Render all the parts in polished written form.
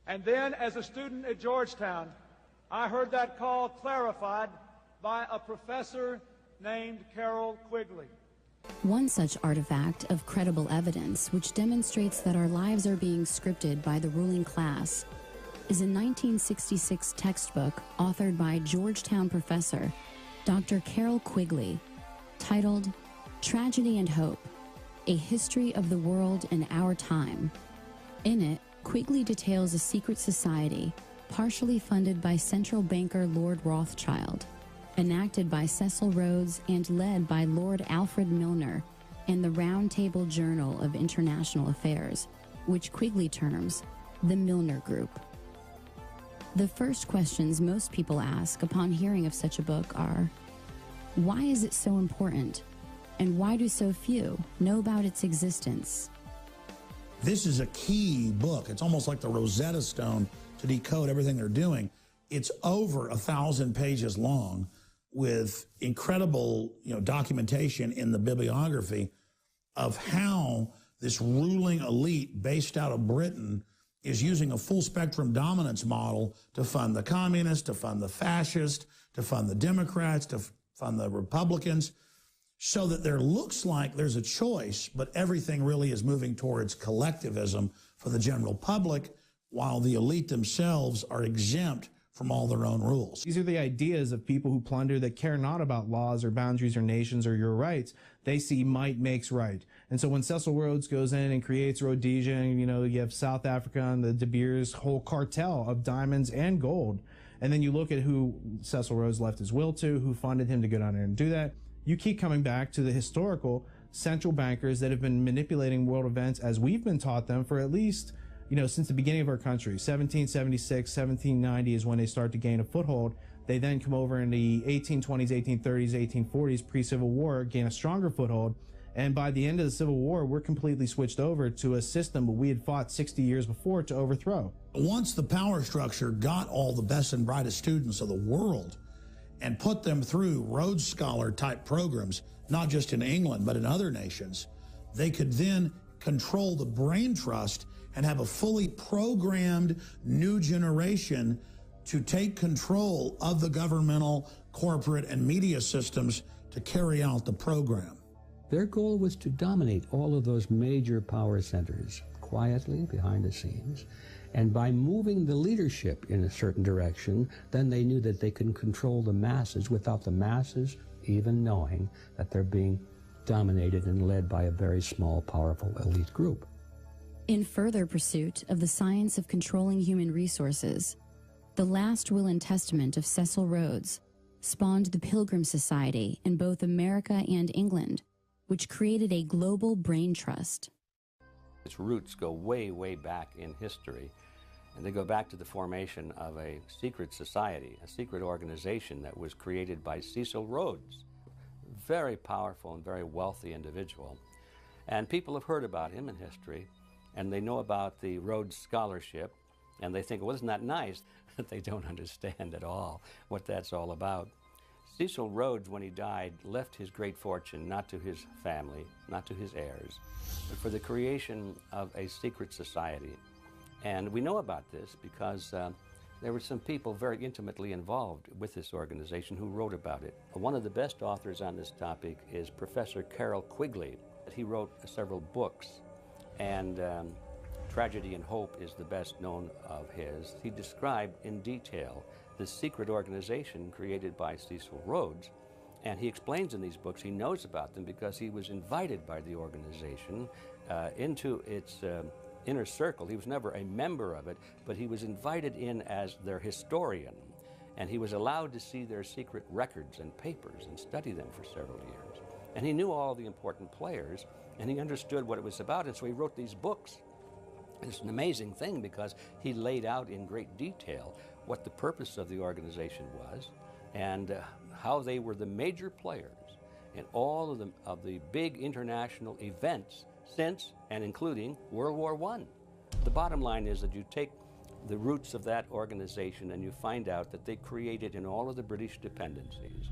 And then, as a student at Georgetown, I heard that call clarified by a professor named Carol Quigley. One such artifact of credible evidence which demonstrates that our lives are being scripted by the ruling class is a 1966 textbook authored by Georgetown professor Dr. Carol Quigley, titled Tragedy and Hope, A History of the World in Our Time. In it, Quigley details a secret society, partially funded by central banker Lord Rothschild, enacted by Cecil Rhodes and led by Lord Alfred Milner, and the Round Table Journal of International Affairs, which Quigley terms the Milner Group. The first questions most people ask upon hearing of such a book are, why is it so important, and why do so few know about its existence? This is a key book. It's almost like the Rosetta Stone to decode everything they're doing. It's over 1,000 pages long with incredible, documentation in the bibliography of how this ruling elite based out of Britain is using a full spectrum dominance model to fund the communists, to fund the fascists, to fund the Democrats, to fund the Republicans, so that there looks like there's a choice, but everything really is moving towards collectivism for the general public, while the elite themselves are exempt from all their own rules. These are the ideas of people who plunder, that care not about laws or boundaries or nations or your rights. They see might makes right. And so when Cecil Rhodes goes in and creates Rhodesia, and you have South Africa and the De Beers whole cartel of diamonds and gold, and then you look at who Cecil Rhodes left his will to, who funded him to go down there and do that, you keep coming back to the historical central bankers that have been manipulating world events as we've been taught them for at least since the beginning of our country. 1776, 1790 is when they start to gain a foothold. They then come over in the 1820s, 1830s, 1840s, pre-Civil War, gain a stronger foothold. And by the end of the Civil War, we're completely switched over to a system that we had fought 60 years before to overthrow. Once the power structure got all the best and brightest students of the world and put them through Rhodes Scholar type programs, not just in England, but in other nations, they could then control the brain trust and have a fully programmed new generation to take control of the governmental, corporate, and media systems to carry out the program. Their goal was to dominate all of those major power centers quietly behind the scenes. And by moving the leadership in a certain direction, then they knew that they could control the masses without the masses even knowing that they're being dominated and led by a very small, powerful elite group. In further pursuit of the science of controlling human resources, the last will and testament of Cecil Rhodes spawned the Pilgrim Society in both America and England, which created a global brain trust. Its roots go way, way back in history, and they go back to the formation of a secret society, a secret organization that was created by Cecil Rhodes, very powerful and very wealthy individual. And people have heard about him in history, and they know about the Rhodes Scholarship, and they think, well, isn't that nice? They don't understand at all what that's all about. Cecil Rhodes, when he died, left his great fortune not to his family, not to his heirs, but for the creation of a secret society. And we know about this because there were some people very intimately involved with this organization who wrote about it. One of the best authors on this topic is Professor Carol Quigley. He wrote several books, and Tragedy and Hope is the best known of his. He described in detail this secret organization created by Cecil Rhodes, and he explains in these books he knows about them because he was invited by the organization into its inner circle. He was never a member of it, but he was invited in as their historian, and he was allowed to see their secret records and papers and study them for several years. And he knew all the important players, and he understood what it was about, and so he wrote these books. It's an amazing thing because he laid out in great detail what the purpose of the organization was and how they were the major players in all of the big international events since and including World War I. The bottom line is that you take the roots of that organization and you find out that they created in all of the British dependencies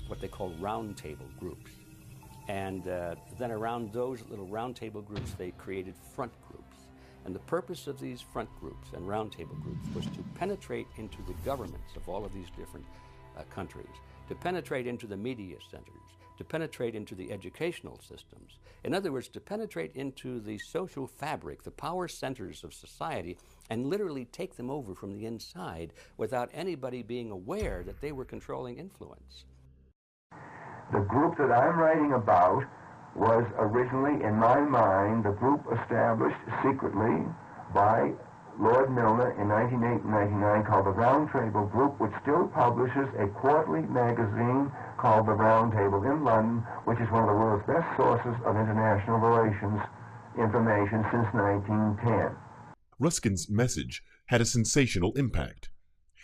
what they call roundtable groups. And then around those little roundtable groups, they created front groups. And the purpose of these front groups and roundtable groups was to penetrate into the governments of all of these different countries, to penetrate into the media centers, to penetrate into the educational systems. In other words, to penetrate into the social fabric, the power centers of society, and literally take them over from the inside without anybody being aware that they were controlling influence. The group that I'm writing about was originally, in my mind, the group established secretly by Lord Milner in 1908 and 1999 called the Round Table Group, which still publishes a quarterly magazine called The Round Table in London, which is one of the world's best sources of international relations information since 1910. Ruskin's message had a sensational impact.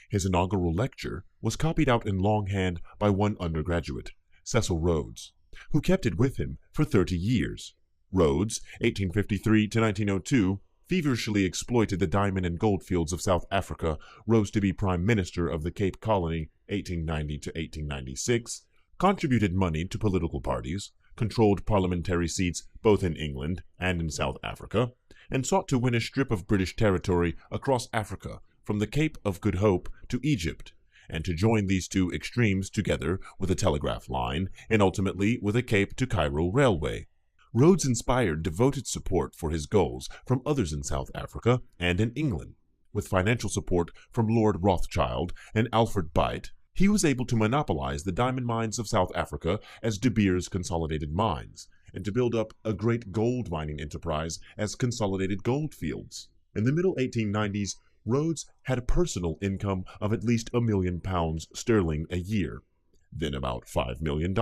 His inaugural lecture was copied out in longhand by one undergraduate, Cecil Rhodes, who kept it with him for 30 years. Rhodes, 1853 to 1902, feverishly exploited the diamond and gold fields of South Africa, rose to be Prime Minister of the Cape Colony, 1890 to 1896, contributed money to political parties, controlled parliamentary seats both in England and in South Africa, and sought to win a strip of British territory across Africa from the Cape of Good Hope to Egypt, and to join these two extremes together with a telegraph line, and ultimately with a Cape to Cairo railway. Rhodes inspired devoted support for his goals from others in South Africa and in England. With financial support from Lord Rothschild and Alfred Beit, he was able to monopolize the diamond mines of South Africa as De Beers Consolidated Mines, and to build up a great gold mining enterprise as Consolidated Goldfields. In the middle 1890s, Rhodes had a personal income of at least £1 million sterling a year, then about $5 million,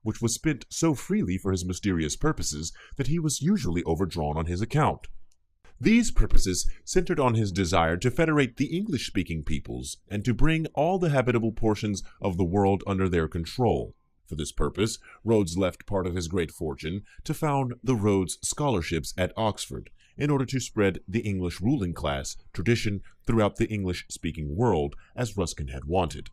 which was spent so freely for his mysterious purposes that he was usually overdrawn on his account. These purposes centered on his desire to federate the English-speaking peoples and to bring all the habitable portions of the world under their control. For this purpose, Rhodes left part of his great fortune to found the Rhodes Scholarships at Oxford, in order to spread the English ruling class tradition throughout the English-speaking world, as Ruskin had wanted.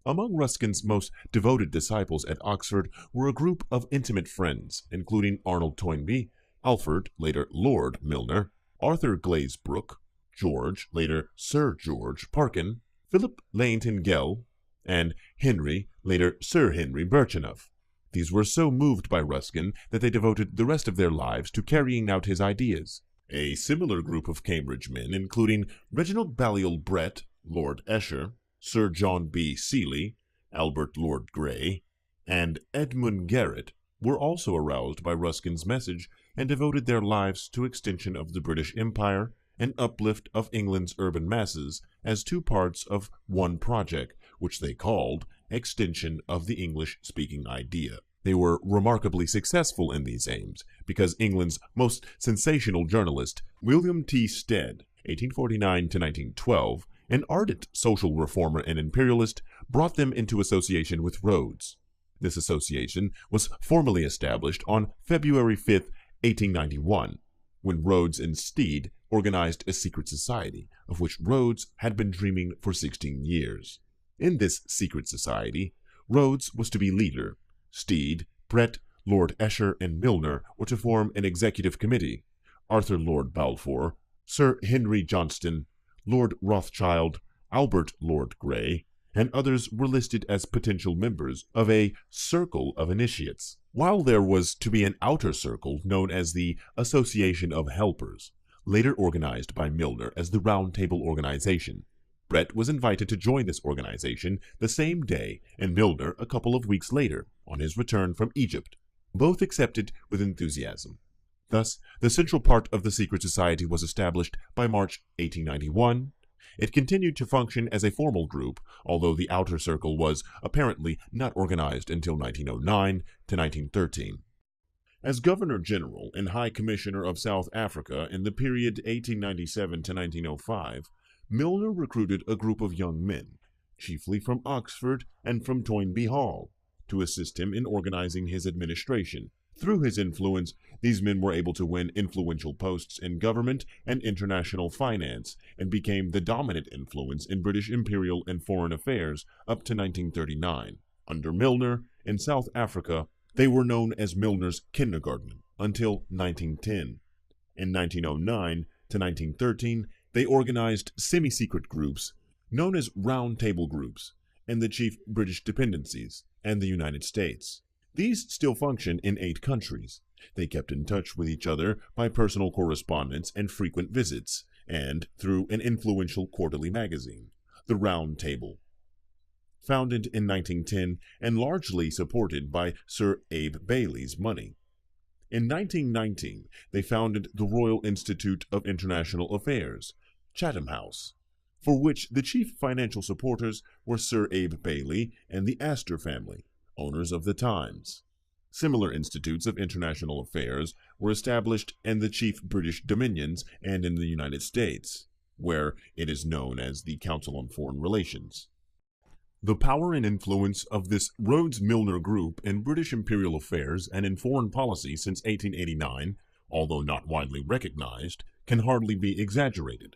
Among Ruskin's most devoted disciples at Oxford were a group of intimate friends, including Arnold Toynbee, Alfred, later Lord Milner, Arthur Glazebrook, George, later Sir George Parkin, Philip Langton Gell, and Henry, later Sir Henry Birchenough. These were so moved by Ruskin that they devoted the rest of their lives to carrying out his ideas. A similar group of Cambridge men, including Reginald Balliol Brett, Lord Esher, Sir John B. Seeley, Albert Lord Grey, and Edmund Garrett, were also aroused by Ruskin's message and devoted their lives to extension of the British Empire and uplift of England's urban masses as two parts of one project, which they called Extension of the English-Speaking Idea. They were remarkably successful in these aims, because England's most sensational journalist, William T. Stead, 1849 to 1912, an ardent social reformer and imperialist, brought them into association with Rhodes. This association was formally established on February 5, 1891, when Rhodes and Stead organized a secret society, of which Rhodes had been dreaming for 16 years. In this secret society, Rhodes was to be leader. Stead, Brett, Lord Esher, and Milner were to form an executive committee. Arthur Lord Balfour, Sir Henry Johnston, Lord Rothschild, Albert Lord Grey, and others were listed as potential members of a circle of initiates, while there was to be an outer circle known as the Association of Helpers, later organized by Milner as the Round Table Organization. Brett was invited to join this organization the same day, and Milner a couple of weeks later, on his return from Egypt. Both accepted with enthusiasm. Thus, the central part of the secret society was established by March 1891. It continued to function as a formal group, although the outer circle was apparently not organized until 1909 to 1913. As Governor-General and High Commissioner of South Africa in the period 1897 to 1905, Milner recruited a group of young men, chiefly from Oxford and from Toynbee Hall, to assist him in organizing his administration. Through his influence, these men were able to win influential posts in government and international finance, and became the dominant influence in British imperial and foreign affairs up to 1939. Under Milner, in South Africa, they were known as Milner's Kindergarten until 1910. In 1909, to 1913, they organized semi-secret groups known as Round Table groups in the chief British dependencies and the United States. These still function in 8 countries. They kept in touch with each other by personal correspondence and frequent visits, and through an influential quarterly magazine, The Round Table. Founded in 1910 and largely supported by Sir Abe Bailey's money. In 1919, they founded the Royal Institute of International Affairs, Chatham House, for which the chief financial supporters were Sir Abe Bailey and the Astor family, owners of the Times. Similar institutes of international affairs were established in the chief British dominions and in the United States, where it is known as the Council on Foreign Relations. The power and influence of this Rhodes-Milner group in British imperial affairs and in foreign policy since 1889, although not widely recognized, can hardly be exaggerated.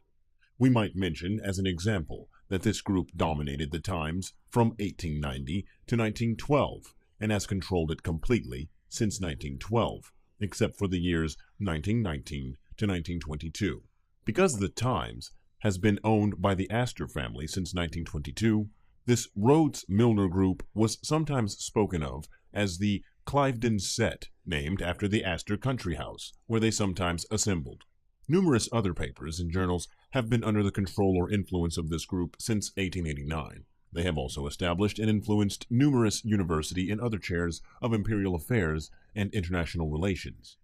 We might mention as an example that this group dominated the Times from 1890 to 1912 and has controlled it completely since 1912, except for the years 1919 to 1922. Because the Times has been owned by the Astor family since 1922, this Rhodes-Milner group was sometimes spoken of as the Cliveden Set, named after the Astor country house, where they sometimes assembled. Numerous other papers and journals have been under the control or influence of this group since 1889. They have also established and influenced numerous university and other chairs of imperial affairs and international relations.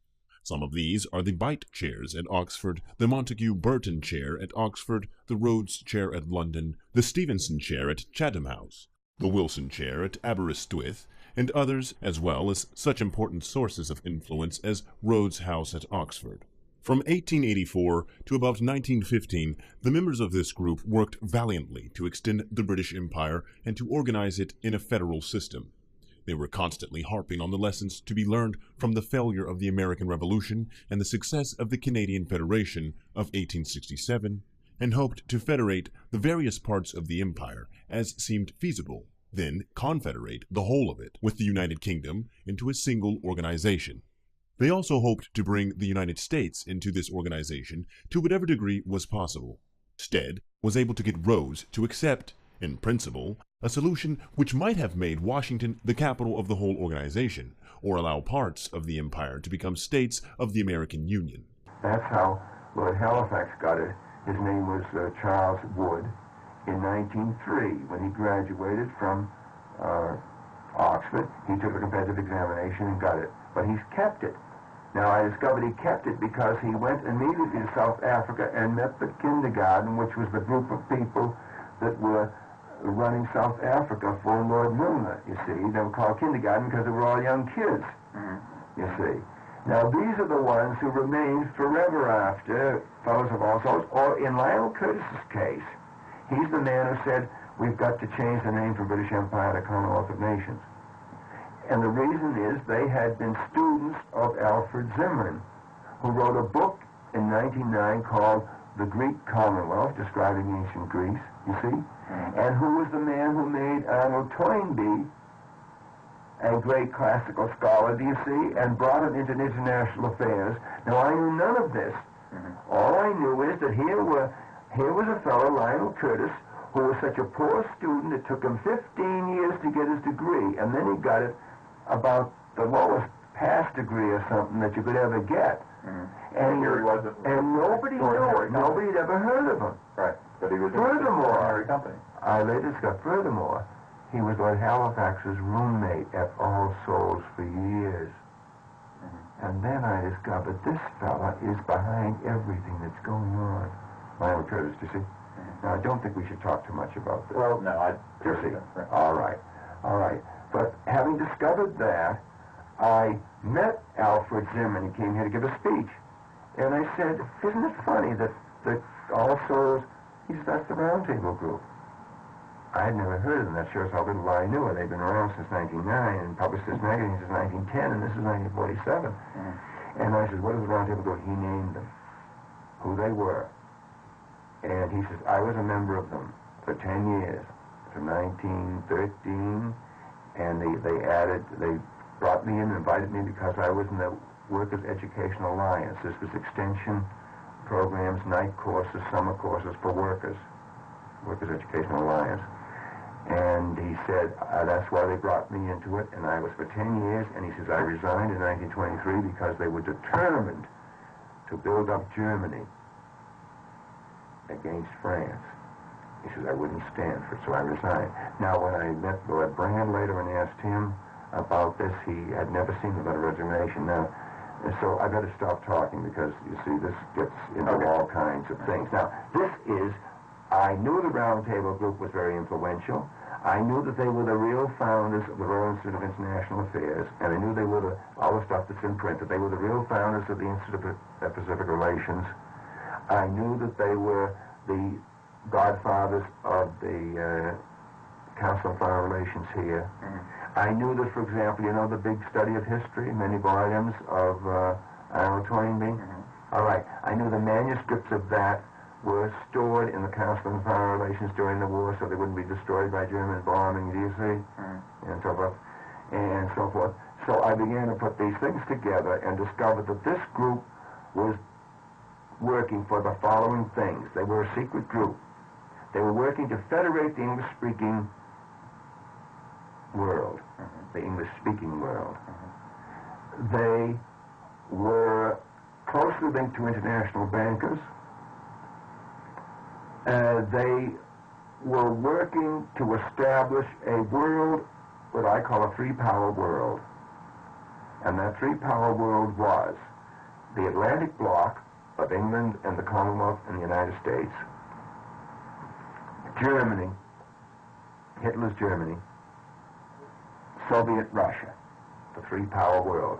Some of these are the Beit chairs at Oxford, the Montague Burton chair at Oxford, the Rhodes chair at London, the Stevenson chair at Chatham House, the Wilson chair at Aberystwyth, and others, as well as such important sources of influence as Rhodes House at Oxford. From 1884 to about 1915, the members of this group worked valiantly to extend the British Empire and to organize it in a federal system. They were constantly harping on the lessons to be learned from the failure of the American Revolution and the success of the Canadian Federation of 1867, and hoped to federate the various parts of the empire as seemed feasible, then confederate the whole of it with the United Kingdom into a single organization. They also hoped to bring the United States into this organization to whatever degree was possible. Stead was able to get Rhodes to accept, in principle, a solution which might have made Washington the capital of the whole organization, or allow parts of the empire to become states of the American Union. That's how Lord Halifax got it. His name was Charles Wood. In 1903, when he graduated from Oxford, he took a competitive examination and got it. But he's kept it. Now, I discovered he kept it because he went immediately to South Africa and met the kindergarten, which was the group of people that were running South Africa for Lord Milner, you see. They were called kindergarten because they were all young kids, you see. Now, these are the ones who remained forever after, fellows of all sorts, or in Lionel Curtis's case, he's the man who said, we've got to change the name from British Empire to Commonwealth of Nations. And the reason is they had been students of Alfred Zimmern, who wrote a book in 1909 called The Greek Commonwealth, describing ancient Greece, you see, and who was the man who made Arnold Toynbee a great classical scholar, do you see, and brought him into international affairs. Now, I knew none of this. All I knew is that here was a fellow, Lionel Curtis, who was such a poor student, it took him 15 years to get his degree, and then he got it about the lowest pass degree or something that you could ever get. And nobody knew it. Nobody had ever heard of him. Right. But he was furthermore, company. I later discovered, furthermore, he was Lord Halifax's roommate at All Souls for years. And then I discovered this fella is behind everything that's going on. Lionel Curtis, do you see? Now, I don't think we should talk too much about this. Well, no, I do see. All right. But having discovered that, I met Alfred Zimmern. He came here to give a speech. And I said, isn't it funny that All Souls, he said, that's the Round Table group. I had never heard of them. That shows how little I knew. And they've been around since 1909 and published this magazine since 1910, and this is 1947. And I said, what does the Round Table group? He named them, who they were. And he says, I was a member of them for 10 years, from 1913, and they brought me in and invited me because I was in the Workers' Educational Alliance. This was extension programs, night courses, summer courses for workers, Workers' Educational Alliance. And he said, that's why they brought me into it, and I was for 10 years, and he says, I resigned in 1923 because they were determined to build up Germany against France. He says, I wouldn't stand for it, so I resigned. Now, when I met Lord Brand later and asked him about this, he had never seen the letter of resignation. Now, so I better stop talking because, you see, this gets into all kinds of things. Now, this is, I knew the Round Table Group was very influential. I knew that they were the real founders of the Royal Institute of International Affairs, and I knew they were all the stuff that's in print, that they were the real founders of the Institute of Pacific Relations. I knew that they were the godfathers of the Council on Foreign Relations here. I knew that, for example, you know the big study of history, many volumes of Arnold Toynbee? All right. I knew the manuscripts of that were stored in the Council on Foreign Relations during the war so they wouldn't be destroyed by German bombing, do you see? And so forth. And so forth. So I began to put these things together and discovered that this group was working for the following things. They were a secret group. They were working to federate the English-speaking world, the English-speaking world. They were closely linked to international bankers. They were working to establish a world, what I call a three-power world. And that three-power world was the Atlantic bloc of England and the Commonwealth and the United States, Germany, Hitler's Germany, Soviet Russia, the three-power world.